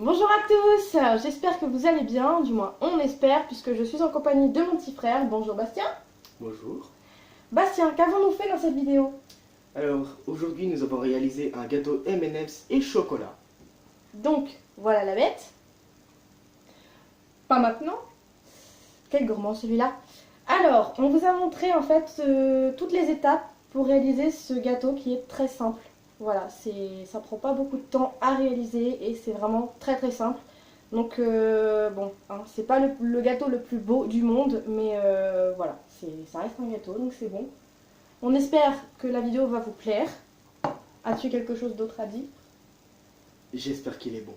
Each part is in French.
Bonjour à tous, j'espère que vous allez bien, du moins on espère, puisque je suis en compagnie de mon petit frère. Bonjour Bastien. Bonjour. Bastien, qu'avons-nous fait dans cette vidéo? Alors, aujourd'hui, nous avons réalisé un gâteau M&M's et chocolat. Donc, voilà la bête. Pas maintenant. Quel gourmand celui-là. Alors, on vous a montré en fait toutes les étapes pour réaliser ce gâteau qui est très simple. Voilà, ça prend pas beaucoup de temps à réaliser et c'est vraiment très très simple. Donc bon, hein, c'est pas le gâteau le plus beau du monde, mais voilà, ça reste un gâteau, donc c'est bon. On espère que la vidéo va vous plaire. As-tu quelque chose d'autre à dire? J'espère qu'il est bon.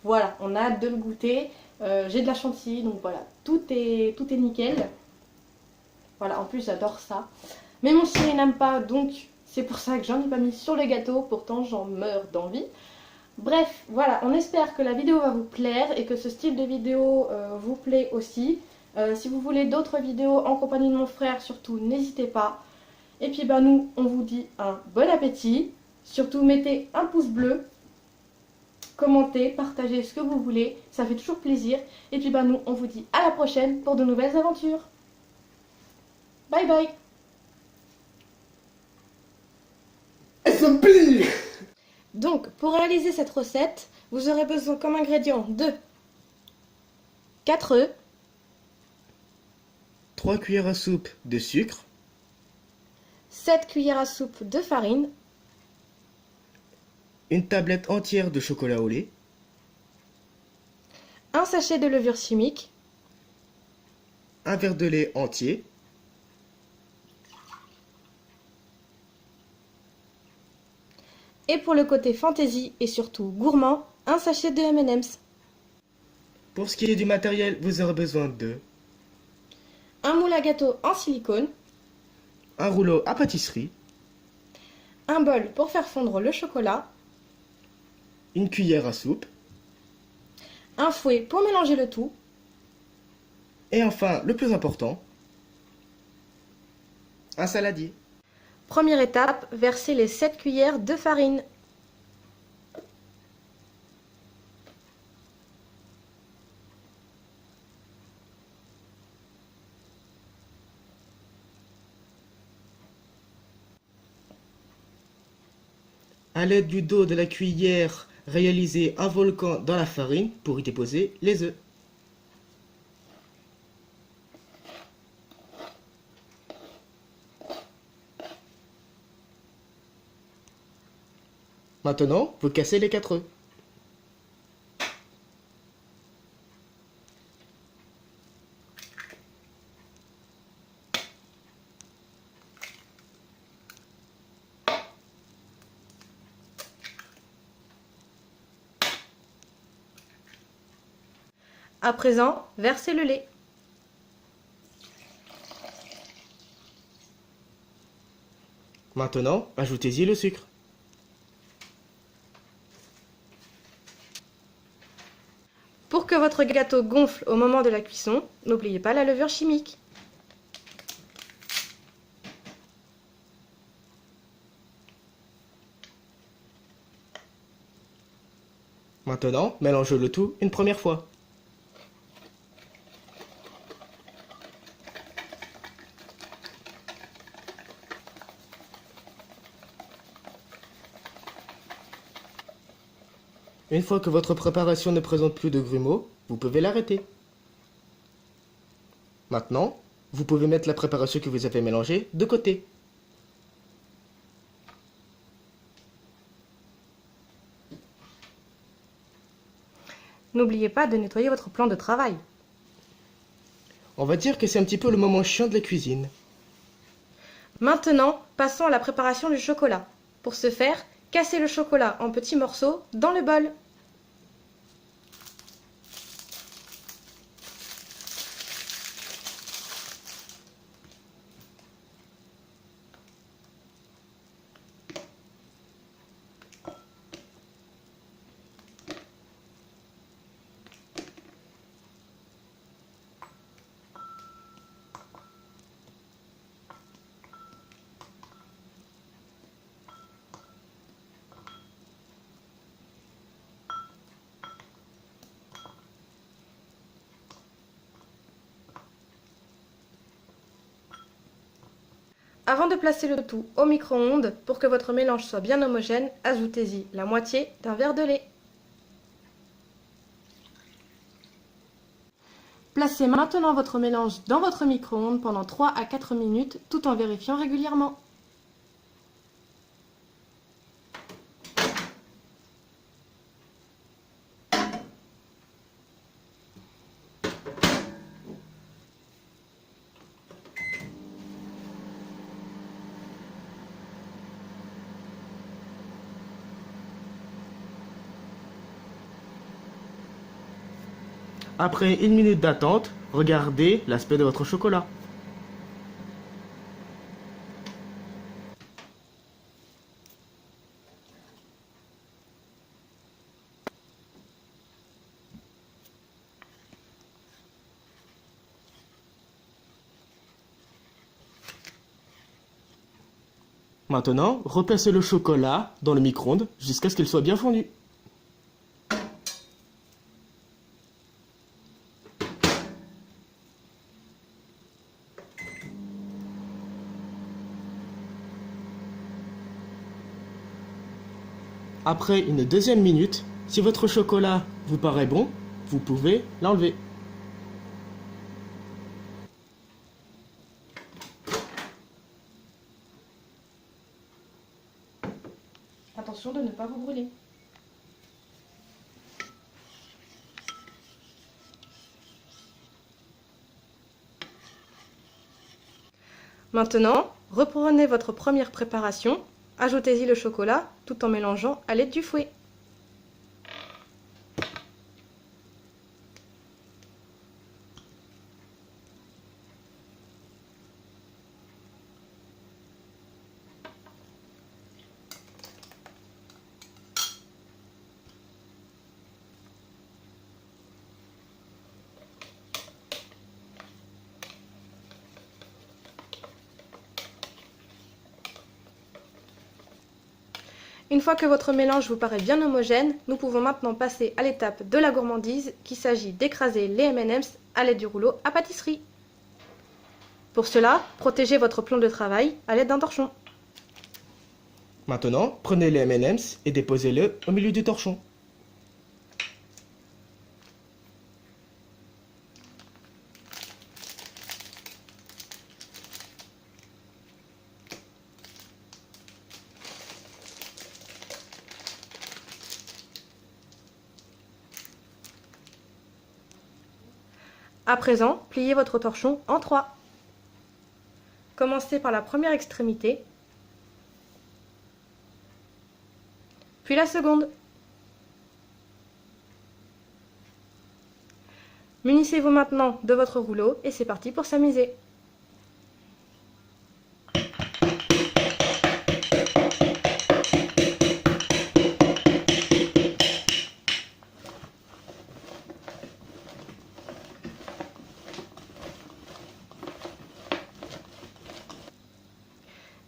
Voilà, on a hâte de le goûter. J'ai de la chantilly, donc voilà, tout est nickel. Voilà, en plus j'adore ça. Mais mon chéri n'aime pas, donc c'est pour ça que j'en ai pas mis sur le gâteau. Pourtant j'en meurs d'envie. Bref, voilà, on espère que la vidéo va vous plaire et que ce style de vidéo vous plaît aussi. Si vous voulez d'autres vidéos en compagnie de mon frère, surtout n'hésitez pas. Et puis bah nous, on vous dit un bon appétit. Surtout mettez un pouce bleu, commentez, partagez ce que vous voulez, ça fait toujours plaisir. Et puis bah nous, on vous dit à la prochaine pour de nouvelles aventures. Bye bye. SMP! Donc, pour réaliser cette recette, vous aurez besoin comme ingrédient de 4 œufs, 3 cuillères à soupe de sucre, 7 cuillères à soupe de farine, une tablette entière de chocolat au lait, un sachet de levure chimique, un verre de lait entier, et pour le côté fantaisie et surtout gourmand, un sachet de M&M's, Pour ce qui est du matériel, vous aurez besoin de un moule à gâteau en silicone, un rouleau à pâtisserie, un bol pour faire fondre le chocolat, une cuillère à soupe, un fouet pour mélanger le tout, et enfin, le plus important, un saladier. Première étape, versez les 7 cuillères de farine. À l'aide du dos de la cuillère, réalisez un volcan dans la farine pour y déposer les œufs. Maintenant, vous cassez les 4 œufs. À présent, versez le lait. Maintenant, ajoutez-y le sucre. Pour que votre gâteau gonfle au moment de la cuisson, n'oubliez pas la levure chimique. Maintenant, mélangez le tout une première fois. Une fois que votre préparation ne présente plus de grumeaux, vous pouvez l'arrêter. Maintenant, vous pouvez mettre la préparation que vous avez mélangée de côté. N'oubliez pas de nettoyer votre plan de travail. On va dire que c'est un petit peu le moment chiant de la cuisine. Maintenant, passons à la préparation du chocolat. Pour ce faire, cassez le chocolat en petits morceaux dans le bol. Avant de placer le tout au micro-ondes, pour que votre mélange soit bien homogène, ajoutez-y la moitié d'un verre de lait. Placez maintenant votre mélange dans votre micro-ondes pendant 3 à 4 minutes tout en vérifiant régulièrement. Après 1 minute d'attente, regardez l'aspect de votre chocolat. Maintenant, replacez le chocolat dans le micro-ondes jusqu'à ce qu'il soit bien fondu. Après une deuxième minute, si votre chocolat vous paraît bon, vous pouvez l'enlever. Attention de ne pas vous brûler. Maintenant, reprenez votre première préparation, ajoutez-y le chocolat tout en mélangeant à l'aide du fouet. Une fois que votre mélange vous paraît bien homogène, nous pouvons maintenant passer à l'étape de la gourmandise, qu'il s'agit d'écraser les M&M's à l'aide du rouleau à pâtisserie. Pour cela, protégez votre plan de travail à l'aide d'un torchon. Maintenant, prenez les M&M's et déposez-le au milieu du torchon. À présent, pliez votre torchon en 3. Commencez par la première extrémité, puis la seconde. Munissez-vous maintenant de votre rouleau et c'est parti pour s'amuser.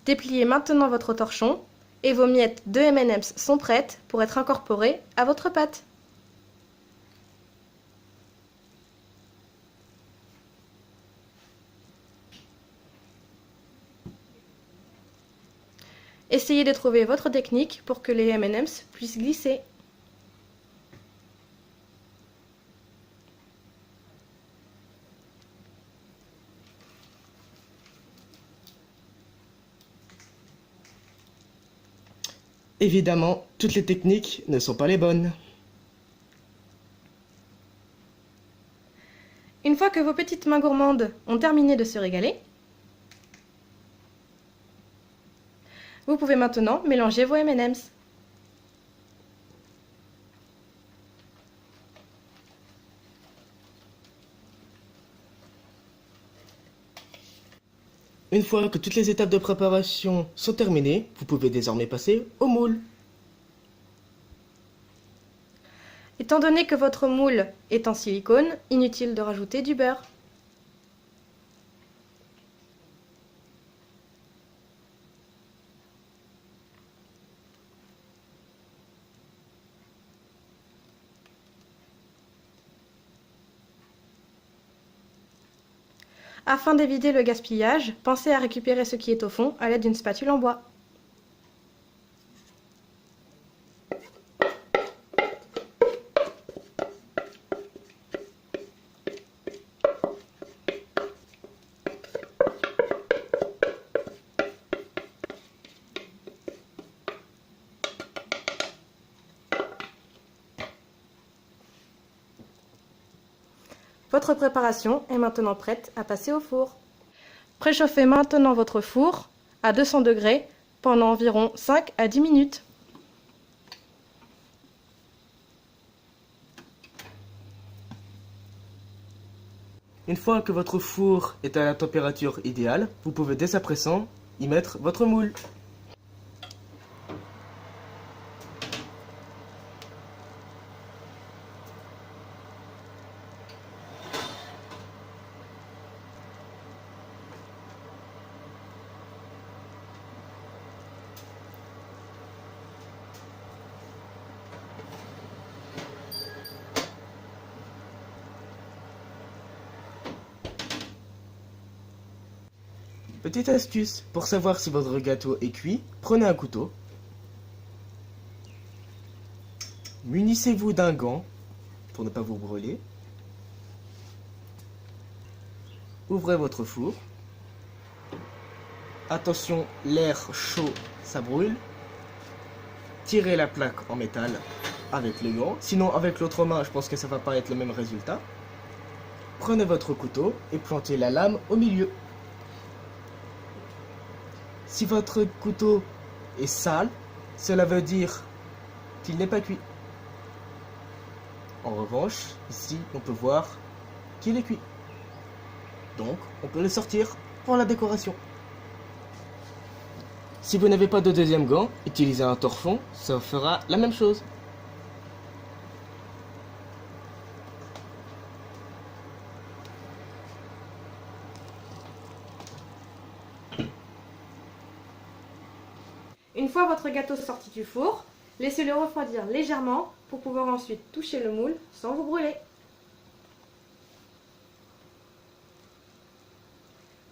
Dépliez maintenant votre torchon et vos miettes de M&M's sont prêtes pour être incorporées à votre pâte. Essayez de trouver votre technique pour que les M&M's puissent glisser. Évidemment, toutes les techniques ne sont pas les bonnes. Une fois que vos petites mains gourmandes ont terminé de se régaler, vous pouvez maintenant mélanger vos M&M's. Une fois que toutes les étapes de préparation sont terminées, vous pouvez désormais passer au moule. Étant donné que votre moule est en silicone, inutile de rajouter du beurre. Afin d'éviter le gaspillage, pensez à récupérer ce qui est au fond à l'aide d'une spatule en bois. Votre préparation est maintenant prête à passer au four. Préchauffez maintenant votre four à 200 degrés pendant environ 5 à 10 minutes. Une fois que votre four est à la température idéale, vous pouvez dès à présent y mettre votre moule. Petite astuce, pour savoir si votre gâteau est cuit, prenez un couteau. Munissez-vous d'un gant pour ne pas vous brûler. Ouvrez votre four. Attention, l'air chaud, ça brûle. Tirez la plaque en métal avec le gant. Sinon, avec l'autre main, je pense que ça va pas être le même résultat. Prenez votre couteau et plantez la lame au milieu. Si votre couteau est sale, cela veut dire qu'il n'est pas cuit. En revanche, ici, on peut voir qu'il est cuit. Donc, on peut le sortir pour la décoration. Si vous n'avez pas de deuxième gant, utilisez un torchon, ça fera la même chose. Une fois votre gâteau sorti du four, laissez-le refroidir légèrement pour pouvoir ensuite toucher le moule sans vous brûler.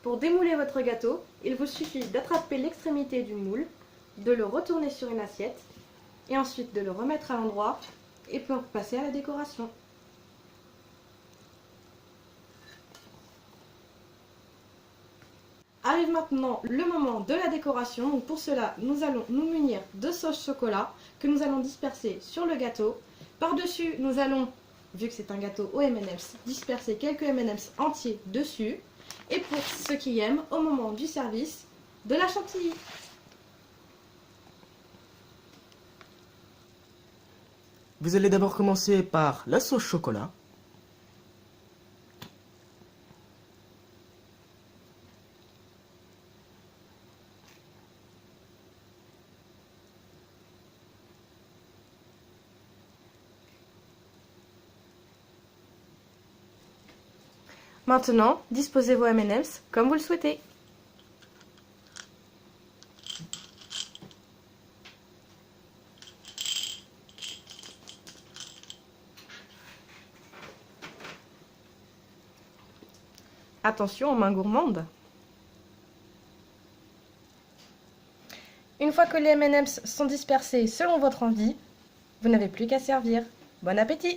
Pour démouler votre gâteau, il vous suffit d'attraper l'extrémité du moule, de le retourner sur une assiette et ensuite de le remettre à l'endroit et pour passer à la décoration. Arrive maintenant le moment de la décoration. Donc pour cela, nous allons nous munir de sauce chocolat que nous allons disperser sur le gâteau. Par-dessus, nous allons, vu que c'est un gâteau au M&M's, disperser quelques M&M's entiers dessus. Et pour ceux qui aiment, au moment du service, de la chantilly. Vous allez d'abord commencer par la sauce chocolat. Maintenant, disposez vos M&M's comme vous le souhaitez. Attention aux mains gourmandes. Une fois que les M&M's sont dispersés selon votre envie, vous n'avez plus qu'à servir. Bon appétit!